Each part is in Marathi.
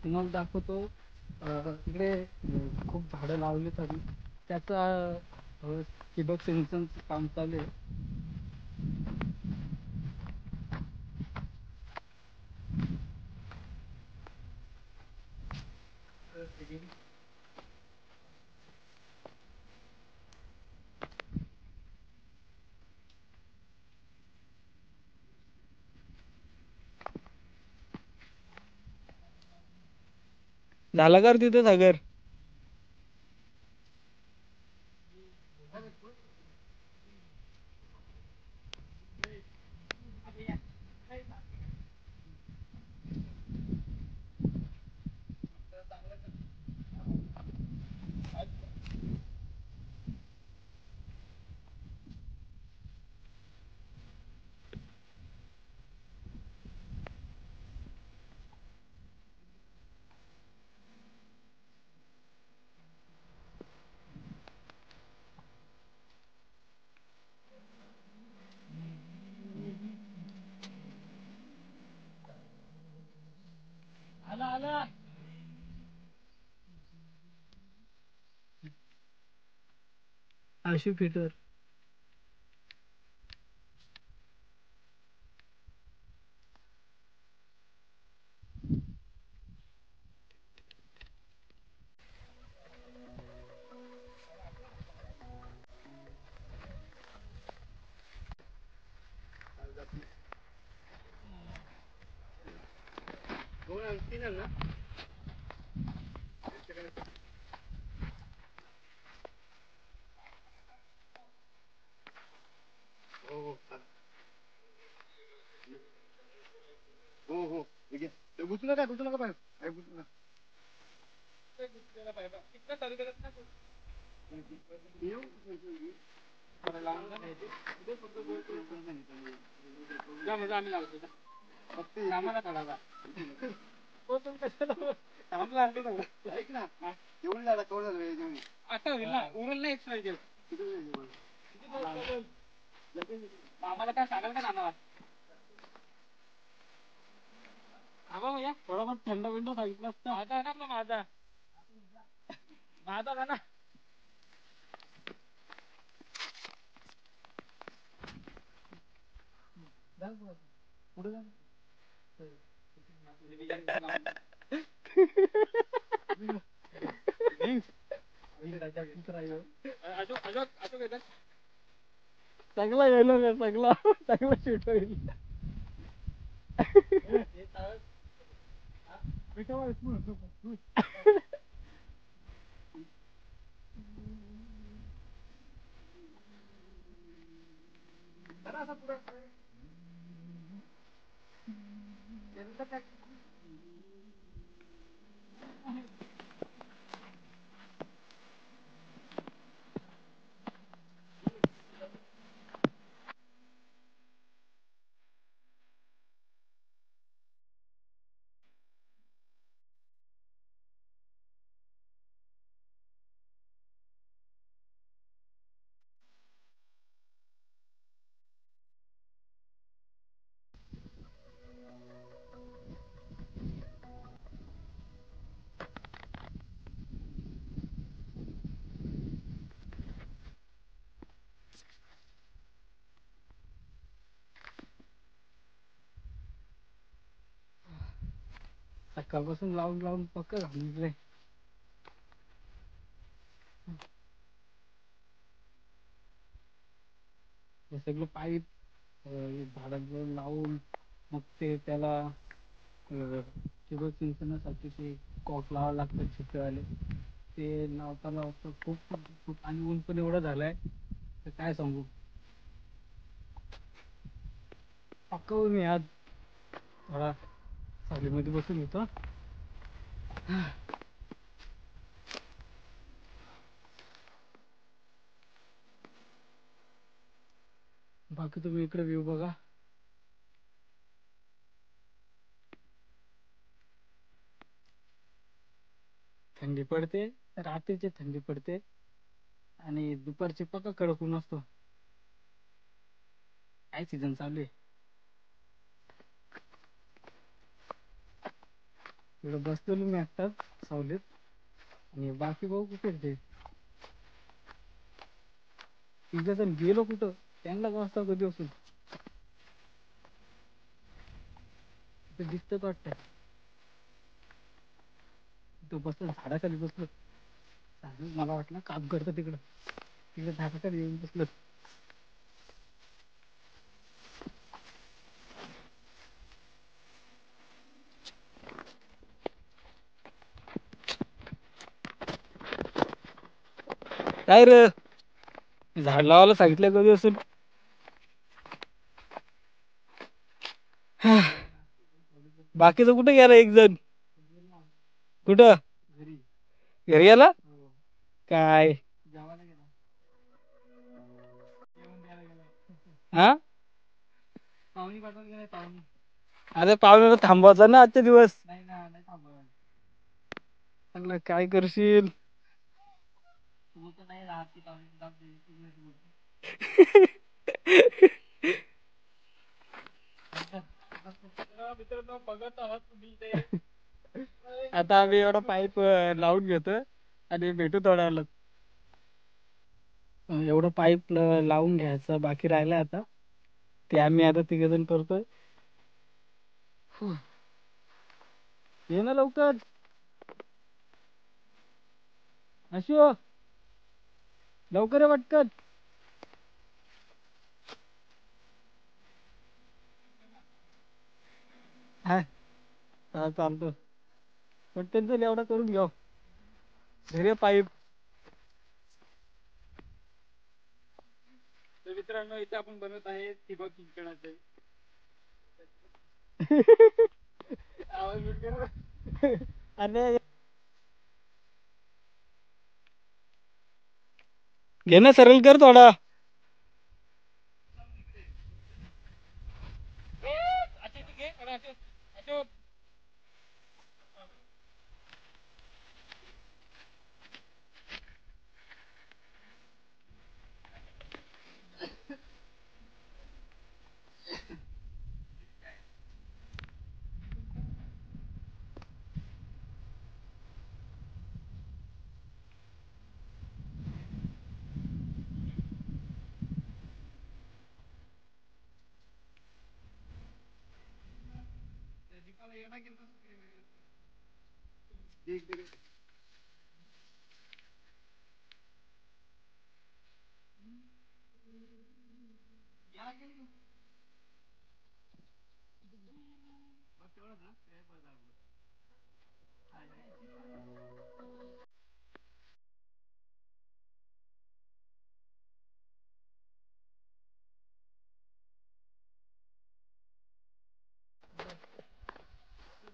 तुम्हाला दाखवतो इकडे खूप झाडं लावलीत आम्ही. त्याचा ठिबक सिंचनचं काम चालू आहे. झाला कर तिथे सागर. आला आला. आशू फिटर. ना हो हो ठीक आहे. गुंतू नका पाहिजे गुंतू नका. एवढं झालं कवर झालं आता होईल ना उरल नाही एक्स्ट्रा आम्हाला काय सांगाल का नाना. भैया थोडा बहुत थंड बिंड सांगितलं असतं. माझा आहे ना माझा माझा ना पुढे जा. चांगला येलो चांगला चांगला शूट होईल. सकाळपासून लावून लावून पक्क घालून हे सगळं पाईप झाडांवर लावून मग ते त्याला ठिबक सिंचनासाठी ते कॉक लावावं लागतं छिपेवाले. ते लावता लावता खूप आणि ऊन पण एवढं झालंय तर काय सांगू. पक्का मी आज थोडा सावलीमध्ये बसून येतो. बाकी तुम्ही इकडे व्ह्यू बघा. थंडी पडते, रात्रीची थंडी पडते आणि दुपारची पक्का कडक ऊन असतो. काय सीझन चालू आहे. इकडे बसलेलो मी एकटाच सावलीत आणि बाकी भाऊ कुठे आहेत ते? तिघ जण गेलो कुठं? त्यांना वाजता कधी असून ते दिसतात वाटतं. तो बसलो झाडाखाली बसलो. मला वाटलं काम करतं तिकडं. तिकडे झाडाखाली येऊन बसलो. काय रे? झाड लावायला सांगितलं कधी असून. बाकीचं कुठे गेला एक जण? कुठं? घरी गेला? काय? हा? पाहुणी पाठवून गेलाय पाहुणी. अरे पाहुण्याला थांबवायचं ना आजचे दिवस. नाही ना, नाही थांबवत. म्हणलं काय करशील? तू तर नाही राहत ती पाहुणी जाऊ दे. मित्रांनो बघत आहात तुम्ही ते. आता आम्ही एवढा पाईप लावून घेतो आणि भेटू थोड्या वेळात. एवढं पाईप लावून घ्यायचं बाकी राहिलंय आता. ते आम्ही आता तिघ जण करतोय. ये ना लवकर. अशो लवकर ये पटकन. हा चालतो. पण त्यांचं एवढा करून घेऊ. धैर्य पाईप. तर मित्रांनो इथे आपण बनवत आहे ठिबक सिंचनाचे. अरे घे ना सरळ कर थोडा.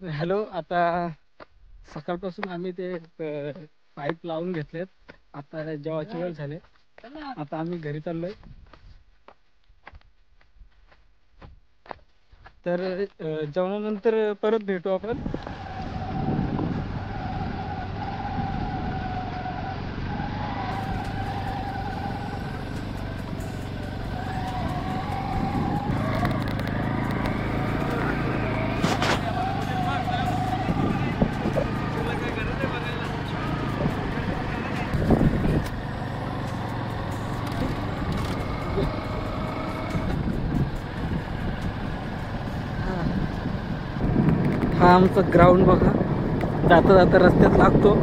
हॅलो. आता सकाळपासून आम्ही ते पाईप लावून घेतलेत. आता जेवायची वेळ झाली. आता आम्ही घरी चाललोय. तर जेवणानंतर परत भेटू आपण. हा आमचा ग्राउंड बघा. जाता जाता रस्त्यात लागतो.